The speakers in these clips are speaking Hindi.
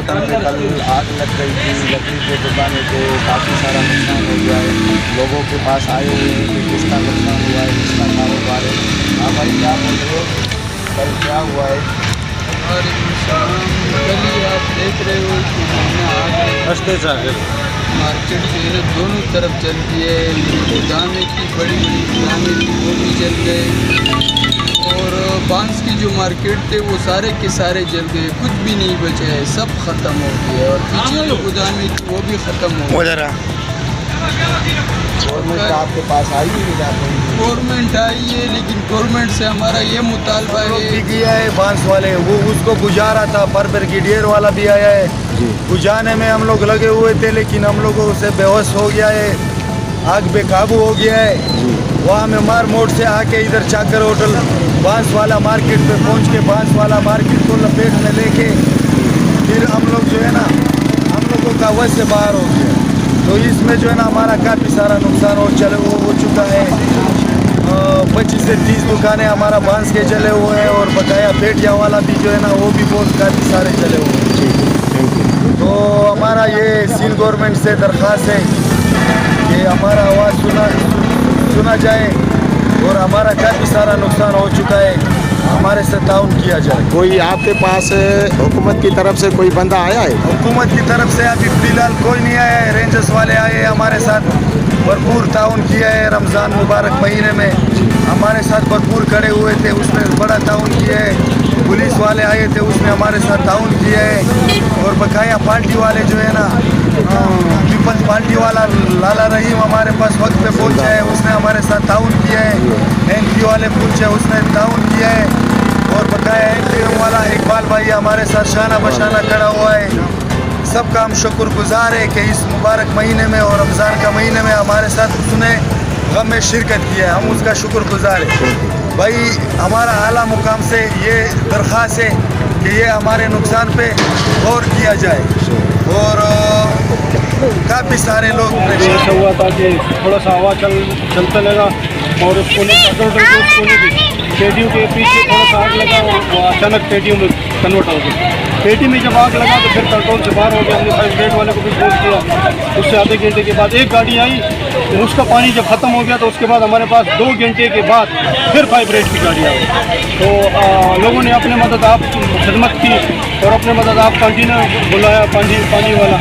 होटल पे कल आग लग गई थी, लकड़ी के दुकानें पे काफ़ी सारा नुकसान हो गया है। लोगों के पास आए हुए हैं कि किसका नुकसान हुआ है, किसका कारोबार है। हाँ भाई, क्या बोल रहे हो, कल क्या हुआ है? कल ही आप देख रहे हो कि रस्ते से मार्केट जो है दोनों तरफ जल गई है। गोदामें की बड़ी बड़ी गोदामें थी वो भी जल गए, और बांस की जो मार्केट थे वो सारे के सारे जल गए, कुछ भी नहीं बचे है, सब ख़त्म हो गए। और पीछे जो गोदामें थी वो भी ख़त्म हो गई। गवर्नमेंट आपके पास आई है? गवर्नमेंट आई है, लेकिन गवर्नमेंट से हमारा ये मुतालबा है किया है बांस वाले, वो उसको गुजारा था, पर ब्रिगेडियर वाला भी आया है, बुझाने में हम लोग लगे हुए थे, लेकिन हम लोगों से बेहोश हो गया है, आग बेकाबू हो गया है। वहाँ में मार मोड़ से आके इधर चाकर होटल बांस वाला मार्केट पे पहुँच के बांस वाला मार्केट को लपेट में लेके फिर हम लोग जो है ना, हम लोगों का वश से बाहर हो गया। तो इसमें जो है ना हमारा काफ़ी सारा नुकसान हो चुका है। 25 से 30 दुकानें हमारा बांस के चले हुए हैं, और बकाया पेटिया वाला भी जो है ना वो भी बहुत काफ़ी सारे चले हुए हैं। तो हमारा ये सील गवर्नमेंट से दरख्वास्त है कि हमारा आवाज़ सुना जाए, और हमारा काफ़ी सारा नुकसान हो चुका है, हमारे से ताउन किया जाए। कोई आपके पास हुकूमत की तरफ से कोई बंदा आया है? हुकूमत की तरफ से अभी फिलहाल कोई नहीं आया है। रेंजर्स वाले आए हैं, हमारे साथ भरपूर ताउन किया है। रमज़ान मुबारक महीने में हमारे साथ भरपूर खड़े हुए थे, उसने बड़ा ताउन किया है। पुलिस वाले आए थे, उसने हमारे साथ ताउन किया है। और बकाया पार्टी वाले जो है ना, पीपल्स पार्टी वाला लाला रहीम हमारे पास वक्त पे पहुंचा है, उसने हमारे साथ ताउन किया है। एनपी वाले पूछे, उसने ताउन किया है। और बकाया एनपी वाला इकबाल भाई हमारे साथ शाना बशाना खड़ा हुआ है। सबका हम शुक्रगुजार है कि इस मुबारक महीने में और रमज़ान का महीने में हमारे साथ उसने गम में शिरकत किया है, हम उसका शुक्रगुजार है। भाई हमारा आला मुकाम से ये दरख्वास्त है कि ये हमारे नुकसान पे गौर किया जाए। और काफ़ी सारे लोग ऐसा हुआ था कि थोड़ा सा हवा चलते लगा, और उसको पेटियों के पीछे थोड़ा सा आग लगा, और वो अचानक पेटियों में कन्वर्ट हो गई। पेटी में जब आग लगा तो फिर कंट्रोल से बाहर हो गया। हमने फायर ब्रिगेड वाले को भी फोन किया, उससे आधे घंटे के बाद एक गाड़ी आई, तो उसका पानी जब ख़त्म हो गया तो उसके बाद हमारे पास 2 घंटे के बाद फिर फायर ब्रिगेड की गाड़ी आई। तो लोगों ने अपने मदद आप खिदमत की, और अपने मदद आप कंटेनर बुलाया पानी वाला,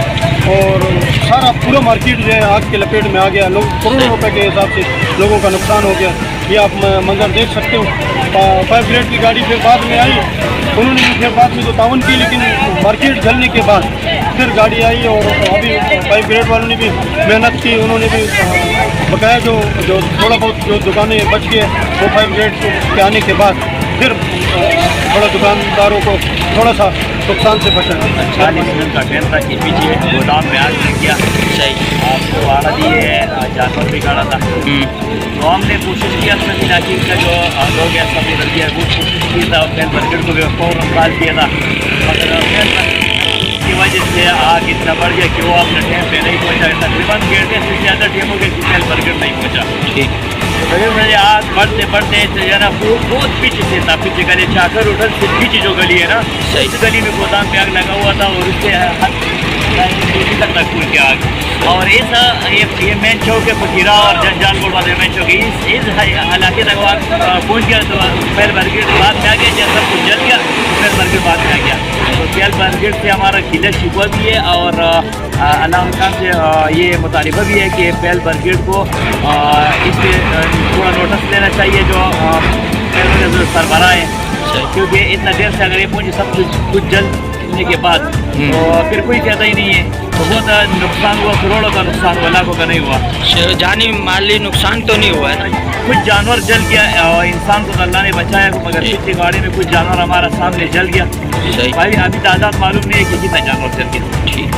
और सारा पूरा मार्केट जो है आग के लपेट में आ गया। लोग करोड़ों रुपए के हिसाब से लोगों का नुकसान हो गया। ये आप मंजर देख सकते हो। फायर ब्रिगेड की गाड़ी फिर बाद में आई, उन्होंने भी फिर बाद में तो ताउन की, लेकिन मार्केट जलने के बाद फिर गाड़ी आई, और अभी फायर ब्रिगेड वालों ने भी मेहनत की। उन्होंने भी बकाया जो थोड़ा बहुत जो दुकानें बच गए वो फायर ब्रिगेड के आने के बाद फिर थोड़ा दुकानदारों को थोड़ा सा नुकसान से बचा। 40 मिनट का टाइम था कि पीछे गोदाम में आग लग गया। सही, आपको आड़ा दिए है, जानवर भी खड़ा था। तो हमने कोशिश किया सभी इलाके का जो लोग हैं सभी लग गया, वो कोशिश की था, फायर ब्रिगेड को भी फौरन कॉल किया था, मगर की वजह से आग इतना बढ़ गया कि वो अपने टाइम पे नहीं पहुँचा। तकरीबन 1.5 घंटे से ज़्यादा टाइम हो गया कि फायर ब्रिगेड नहीं पहुँचा। तकरीबन आग बढ़ते बढ़ते जो ना बहुत पीछे से था, पीछे गली चाकर होटल से पीछे जो गली है ना, इस गली में गोदाम पे आग लगा हुआ था, और उससे तक खुल के आग। और इस ये मेन चौक है फकीरा और जानपुर वाले मेन चौक, इस इलाके तक आग पहुँच गया। तो फायर ब्रिगेड बाद में आ गया, जब सब कुछ जल गया तो फायर ब्रिगेड बाद में आ गया। तो फायर ब्रिगेड से हमारा किला शिकवा भी है, और अल्लाह खान से ये मुतालिबा भी है कि फायर ब्रिगेड को इस पर थोड़ा नोटिस लेना चाहिए जो सरबराह है, क्योंकि इतना देर से अगर ये पहुँचे सब कुछ जलने के बाद तो फिर कोई कहता ही नहीं है। तो बहुत नुकसान हुआ, करोड़ों का नुकसान हुआ, लाखों का नहीं हुआ। जानी माली नुकसान तो नहीं हुआ है, कुछ जानवर जल गया, इंसान को अल्लाह ने बचाया, मगर पीछे गाड़ी में कुछ जानवर हमारा सामने जल गया। भाई अभी तादाद मालूम नहीं है कि कितना जानवर जल गया। ठीक।